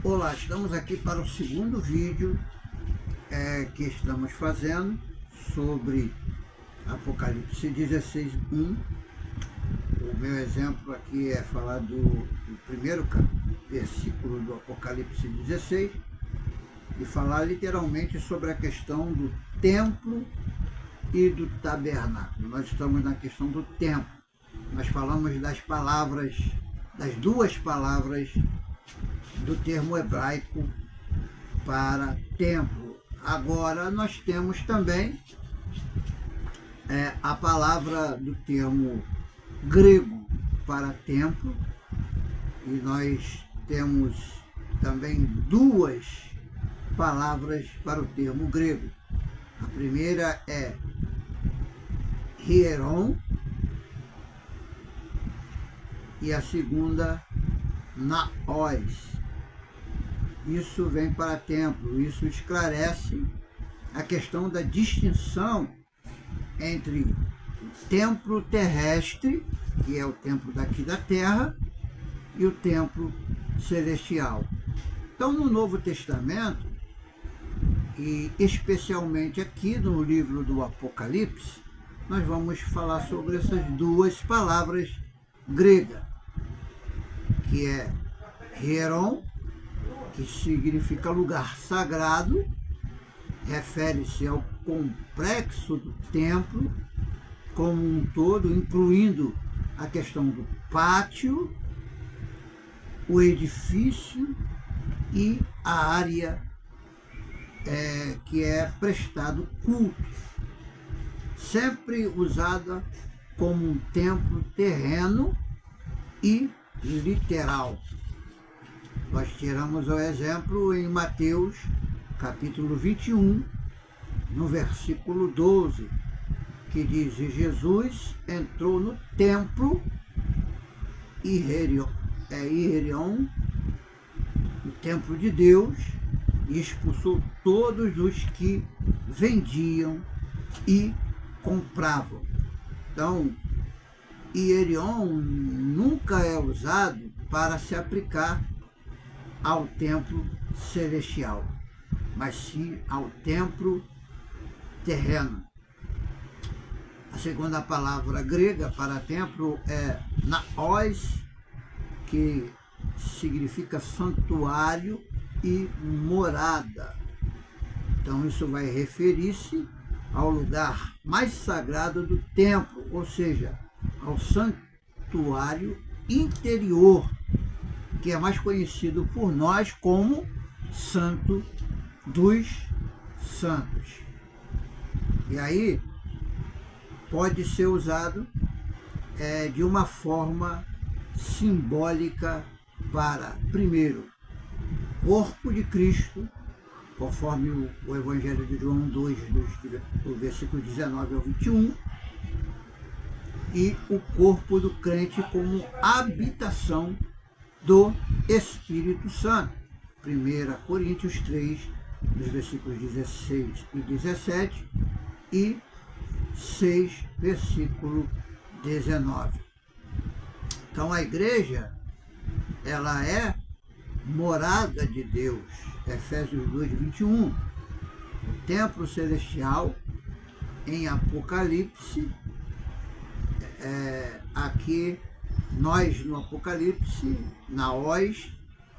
Olá, estamos aqui para o segundo vídeo que estamos fazendo sobre Apocalipse 16:1. O meu exemplo aqui é falar do primeiro versículo do Apocalipse 16 e falar literalmente sobre a questão do templo e do tabernáculo. Nós estamos na questão do templo. Nós falamos das palavras, das duas palavras do termo hebraico para templo. Agora nós temos também a palavra do termo grego para templo, e nós temos também duas palavras para o termo grego. A primeira é hieron e a segunda naós. Isso vem para templo, isso esclarece a questão da distinção entre o templo terrestre, que é o templo daqui da terra, e o templo celestial. Então, no Novo Testamento, e especialmente aqui no livro do Apocalipse, nós vamos falar sobre essas duas palavras gregas, que é hieron, que significa lugar sagrado, refere-se ao complexo do templo como um todo, incluindo a questão do pátio, o edifício e a área que é prestado culto, sempre usada como um templo terreno e literal. Nós tiramos o exemplo em Mateus, capítulo 21, no versículo 12, que diz: e Jesus entrou no templo Hierón, no templo de Deus, e expulsou todos os que vendiam e compravam. Então, hierón nunca é usado para se aplicar ao templo celestial, mas sim ao templo terreno. A segunda palavra grega para templo é naós, que significa santuário e morada. Então isso vai referir-se ao lugar mais sagrado do templo, ou seja, ao santuário interior, que é mais conhecido por nós como Santo dos Santos. E aí pode ser usado de uma forma simbólica para, primeiro, corpo de Cristo, conforme o Evangelho de João 2, do versículo 19 ao 21, e o corpo do crente como habitação do Espírito Santo. 1 Coríntios 3, dos versículos 16 e 17 e 6, versículo 19. Então a igreja, ela é morada de Deus. Efésios 2, 21. O templo celestial em Apocalipse, aqui nós no Apocalipse, naós,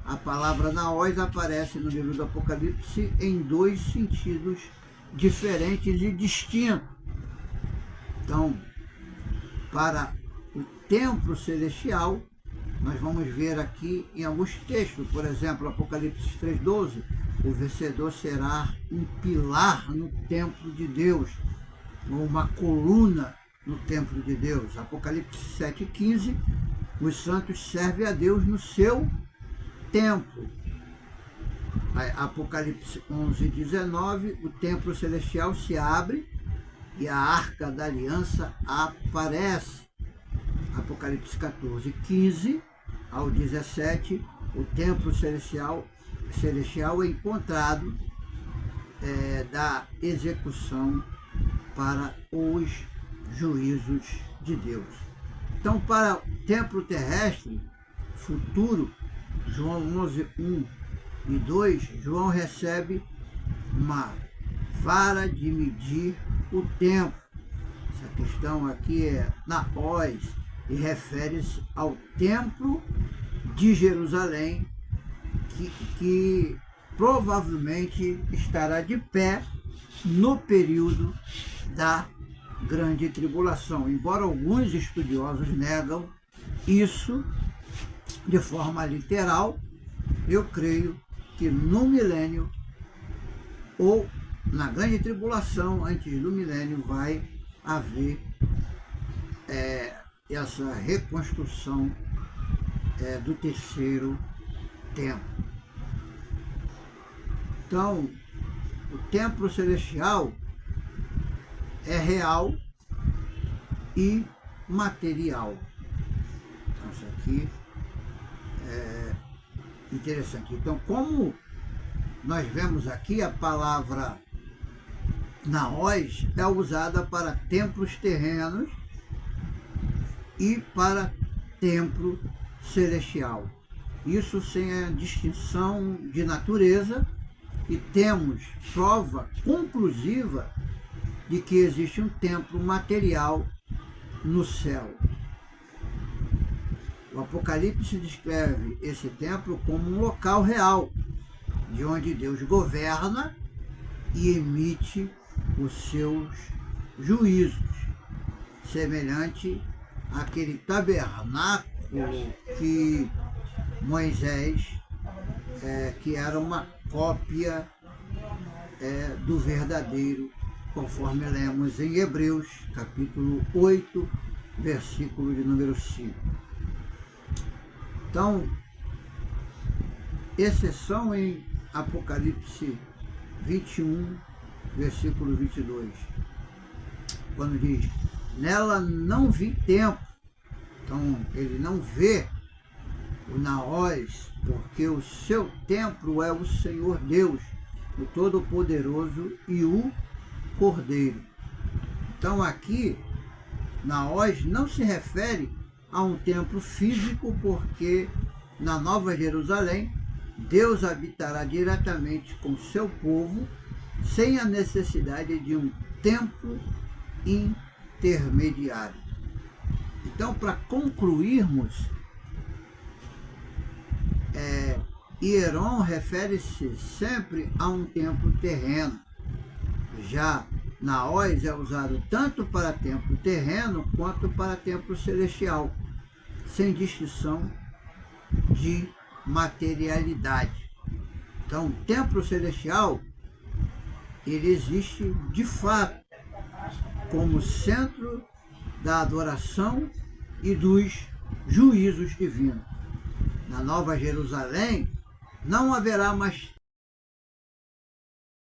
a palavra naós aparece no livro do Apocalipse em dois sentidos diferentes e distintos. Então, para o templo celestial, nós vamos ver aqui em alguns textos, por exemplo, Apocalipse 3,12, o vencedor será um pilar no templo de Deus, ou uma coluna no templo de Deus. Apocalipse 7,15, os santos servem a Deus no seu templo. Apocalipse 11:19, o templo celestial se abre e a arca da aliança aparece. Apocalipse 14:15 ao 17, o templo celestial é encontrado da execução para os juízos de Deus. Então, para o templo terrestre futuro, João 11:1 e 2, João recebe uma vara de medir o tempo. Essa questão aqui é naós e refere-se ao templo de Jerusalém, que provavelmente estará de pé no período da grande tribulação, embora alguns estudiosos negam isso de forma literal. Eu creio que no milênio ou na grande tribulação, antes do milênio, vai haver essa reconstrução do terceiro templo. Então, o templo celestial é real e material. Então, isso aqui é interessante. Então, como nós vemos aqui, a palavra naós é usada para templos terrenos e para templo celestial. Isso sem a distinção de natureza, e temos prova conclusiva de que existe um templo material no céu. O Apocalipse descreve esse templo como um local real, de onde Deus governa e emite os seus juízos, semelhante àquele tabernáculo que Moisés, que era uma cópia do verdadeiro, conforme lemos em Hebreus, capítulo 8, versículo de número 5. Então, exceção em Apocalipse 21, versículo 22, quando diz: nela não vi tempo. Então, ele não vê o naós, porque o seu templo é o Senhor Deus, o Todo-Poderoso e o Cordeiro. Então, aqui, naós não se refere a um templo físico, porque na Nova Jerusalém Deus habitará diretamente com seu povo, sem a necessidade de um templo intermediário. Então, para concluirmos, Hieron refere-se sempre a um templo terreno. Já naós é usado tanto para templo terreno quanto para templo celestial, sem distinção de materialidade. Então, o templo celestial, ele existe de fato como centro da adoração e dos juízos divinos. Na Nova Jerusalém não haverá mais